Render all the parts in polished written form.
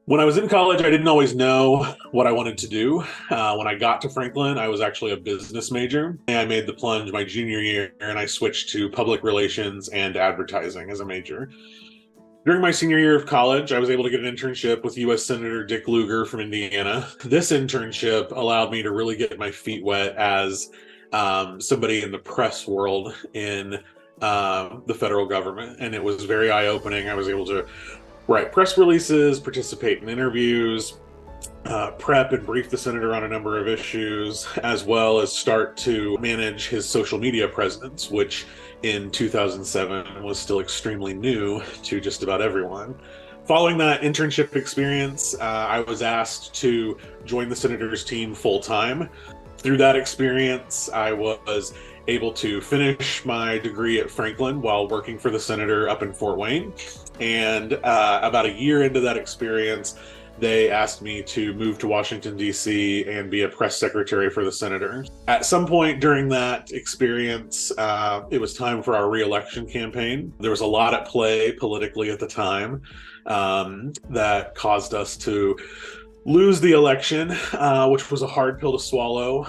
When I was in college, I didn't always know what I wanted to do. When I got to Franklin, I was actually a business major. And I made the plunge my junior year and I switched to public relations and advertising as a major. During my senior year of college, I was able to get an internship with U.S. Senator Dick Lugar from Indiana. This internship allowed me to really get my feet wet as somebody in the press world in the federal government. And it was very eye opening. I was able to write press releases, participate in interviews, prep and brief the senator on a number of issues, as well as start to manage his social media presence, which in 2007 was still extremely new to just about everyone. Following that internship experience, I was asked to join the senator's team full time. Through that experience, I was able to finish my degree at Franklin while working for the senator up in Fort Wayne. And about a year into that experience, they asked me to move to Washington, D.C. and be a press secretary for the senator. At some point during that experience, it was time for our reelection campaign. There was a lot at play politically at the time that caused us to lose the election, which was a hard pill to swallow,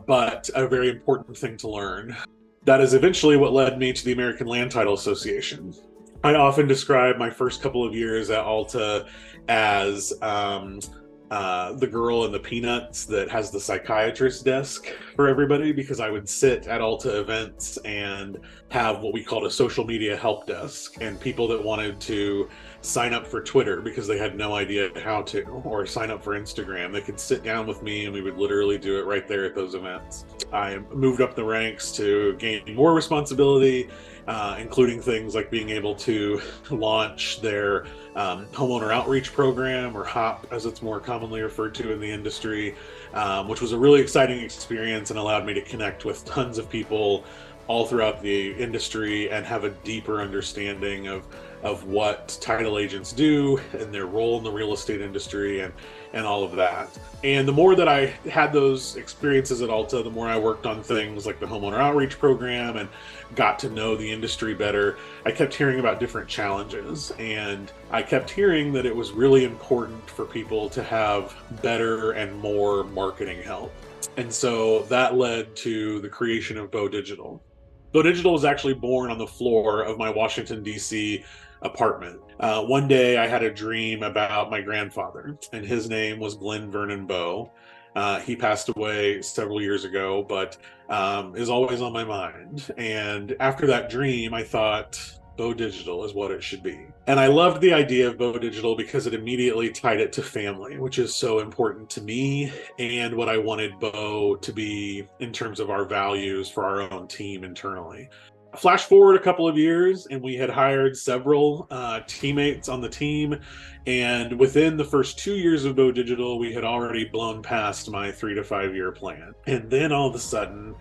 but a very important thing to learn. That is eventually what led me to the American Land Title Association. I often describe my first couple of years at Alta as the girl in the Peanuts that has the psychiatrist desk for everybody, because I would sit at Alta events and have what we called a social media help desk, and people that wanted to sign up for Twitter because they had no idea how to, or sign up for Instagram, they could sit down with me and we would literally do it right there at those events. I moved up the ranks to gain more responsibility, including things like being able to launch their homeowner outreach program, or HOP as it's more commonly referred to in the industry, which was a really exciting experience and allowed me to connect with tons of people all throughout the industry and have a deeper understanding of what title agents do and their role in the real estate industry and all of that. And the more that I had those experiences at Alta, the more I worked on things like the homeowner outreach program and got to know the industry better. I kept hearing about different challenges, and I kept hearing that it was really important for people to have better and more marketing help. And so that led to the creation of Bowe Digital. Bowe Digital was actually born on the floor of my Washington, D.C. apartment. One day I had a dream about my grandfather, and his name was Glenn Vernon Bowe. He passed away several years ago, but is always on my mind. And after that dream, I thought, Bowe Digital is what it should be. And I loved the idea of Bowe Digital because it immediately tied it to family, which is so important to me and what I wanted Bowe to be in terms of our values for our own team internally. Flash forward a couple of years, and we had hired several teammates on the team. And within the first 2 years of Bowe Digital, we had already blown past my 3 to 5 year plan. And then all of a sudden,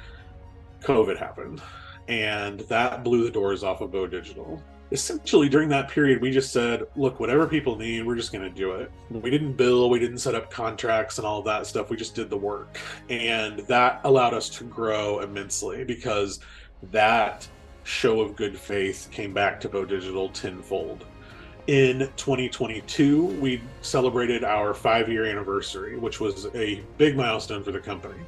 COVID happened, and that blew the doors off of Bowe Digital. Essentially, during that period, we just said, look, whatever people need, we're just going to do it. We didn't bill, we didn't set up contracts and all of that stuff. We just did the work. And that allowed us to grow immensely, because that show of good faith came back to Bowe Digital tenfold. In 2022, we celebrated our 5 year anniversary, which was a big milestone for the company.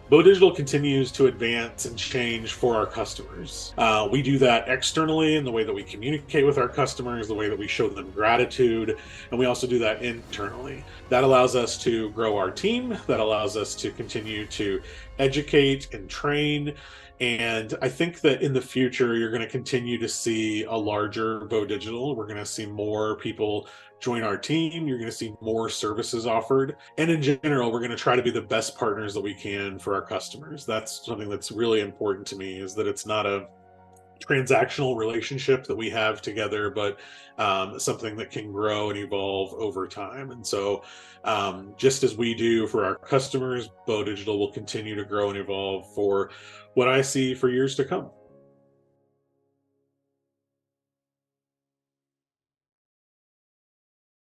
Bowe Digital continues to advance and change for our customers. We do that externally in the way that we communicate with our customers, the way that we show them gratitude, and we also do that internally. That allows us to grow our team, that allows us to continue to educate and train. And I think that in the future, you're going to continue to see a larger Bowe Digital. We're going to see more people join our team. You're going to see more services offered. And in general, we're going to try to be the best partners that we can for our customers. That's something that's really important to me, is that it's not a transactional relationship that we have together, but something that can grow and evolve over time. And so just as we do for our customers, Bowe Digital will continue to grow and evolve for what I see for years to come.